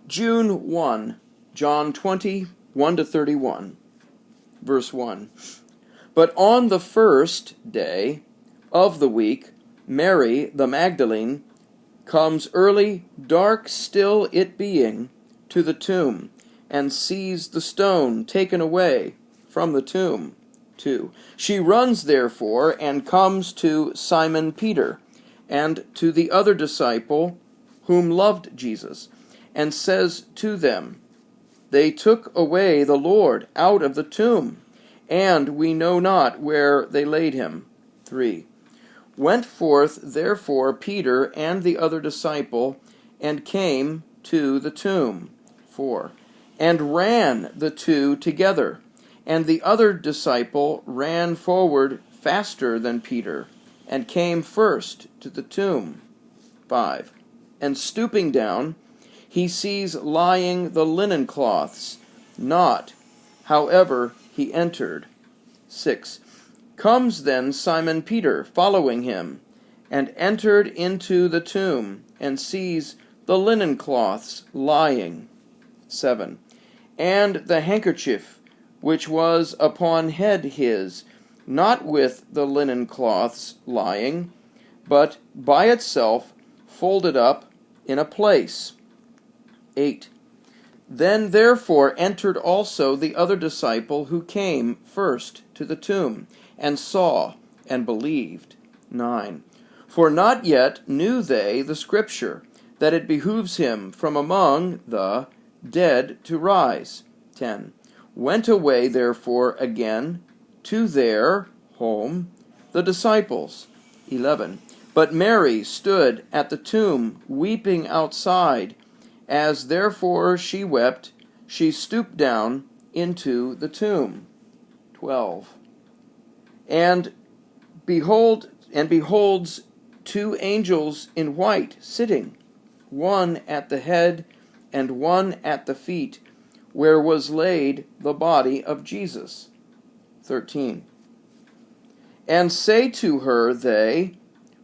June 1, John 20, 1-31, verse 1. But on the first day of the week, Mary the Magdalene comes early, dark still it being, to the tomb, and sees the stone taken away from the tomb. 2. She runs therefore and comes to Simon Peter and to the other disciple whom loved Jesus, and says to them, They took away the Lord out of the tomb, and we know not where they laid him. 3. Went forth therefore Peter and the other disciple, and came to the tomb. 4. And ran the two together, and the other disciple ran forward faster than Peter, and came first to the tomb. 5. And stooping down, he sees lying the linen cloths, not, however, he entered. 6. Comes then Simon Peter, following him, and entered into the tomb, and sees the linen cloths lying. 7. And the handkerchief which was upon head his, not with the linen cloths lying, but by itself folded up in a place. 8. Then therefore entered also the other disciple who came first to the tomb, and saw, and believed. 9. For not yet knew they the Scripture, that it behooves him from among the dead to rise. 10. Went away therefore again to their home the disciples. 11. But Mary stood at the tomb, weeping outside. As therefore she wept, she stooped down into the tomb. 12. And beholds two angels in white sitting, one at the head and one at the feet, where was laid the body of Jesus. 13. And say to her they,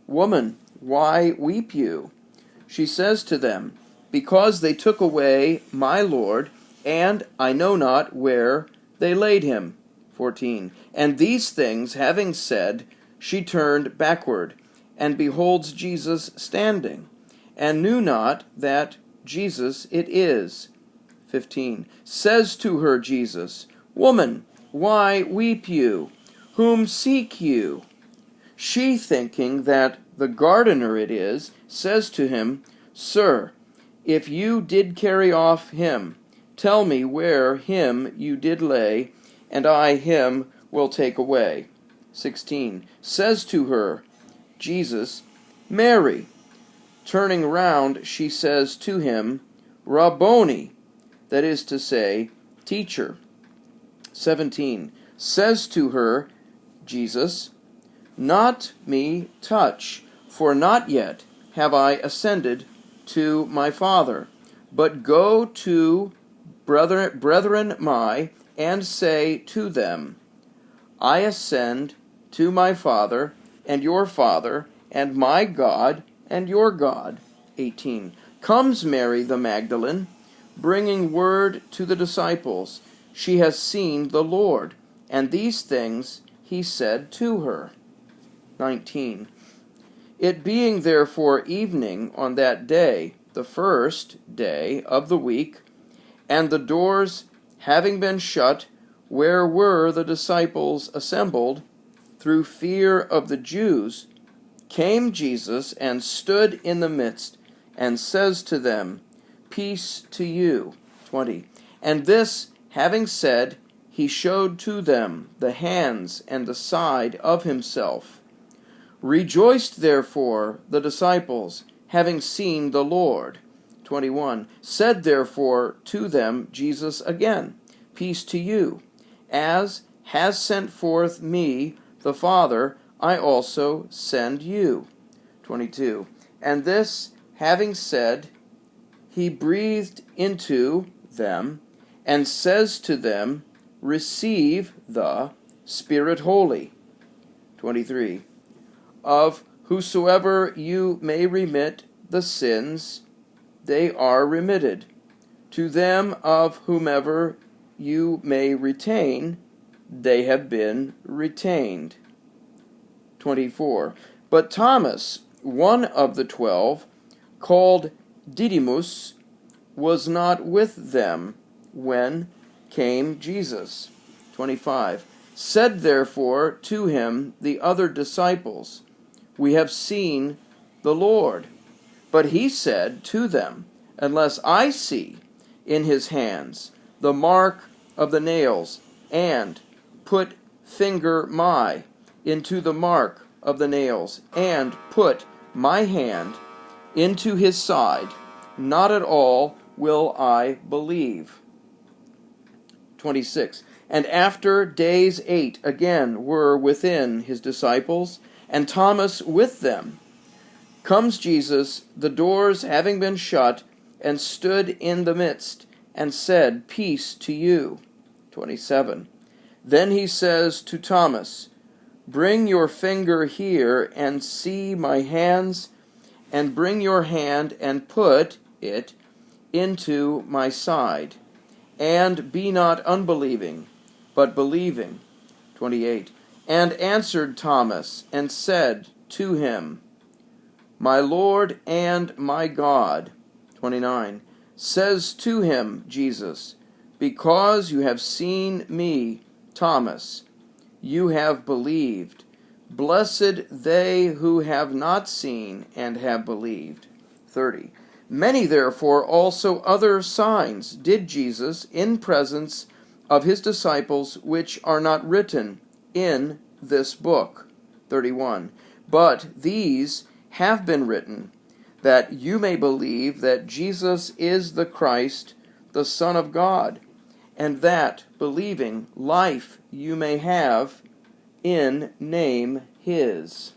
Woman, why weep you? She says to them, Because they took away my Lord, and I know not where they laid him. 14. And these things having said, she turned backward, and beholds Jesus standing, and knew not that Jesus it is. 15. Says to her Jesus, Woman, why weep you? Whom seek you? She, thinking that the gardener it is, says to him, Sir, if you did carry off him, tell me where him you did lay, and I him will take away. 16. Says to her, Jesus, Mary. Turning round, she says to him, Rabboni, that is to say, Teacher. 17. Says to her, Jesus, Not me touch, for not yet have I ascended to my Father, but go to brethren my, and say to them, I ascend to my Father, and your Father, and my God, and your God. 18. Comes Mary the Magdalene, bringing word to the disciples, She has seen the Lord, and these things he said to her. 19. It being therefore evening on that day, the first day of the week, and the doors having been shut, where were the disciples assembled, through fear of the Jews, came Jesus and stood in the midst, and says to them, Peace to you. 20. And this having said, he showed to them the hands and the side of himself. Rejoiced therefore the disciples, having seen the Lord. 21. Said therefore to them Jesus again, Peace to you. As has sent forth me the Father, I also send you. 22. And this having said, he breathed into them, and says to them, Receive the Spirit Holy. 23. Of whosoever you may remit the sins, they are remitted. To them of whomever you may retain, they have been retained. 24. But Thomas, one of the 12, called Didymus, was not with them when came Jesus. 25. Said therefore to him the other disciples, We have seen the Lord. But he said to them, Unless I see in his hands the mark of the nails, and put finger my into the mark of the nails, and put my hand into his side, not at all will I believe. 26. And after days 8 again were within his disciples, and Thomas with them. Comes Jesus, the doors having been shut, and stood in the midst, and said, Peace to you. 27. Then he says to Thomas, Bring your finger here, and see my hands, and bring your hand, and put it into my side. And be not unbelieving, but believing. 28. And answered Thomas, and said to him, My Lord and my God. 29. Says to him Jesus, Because you have seen me, Thomas, you have believed. Blessed they who have not seen and have believed. 30. Many therefore also other signs did Jesus in presence of his disciples, which are not written in this book. 31. But these have been written, that you may believe that Jesus is the Christ, the Son of God, and that, believing, life you may have in name his.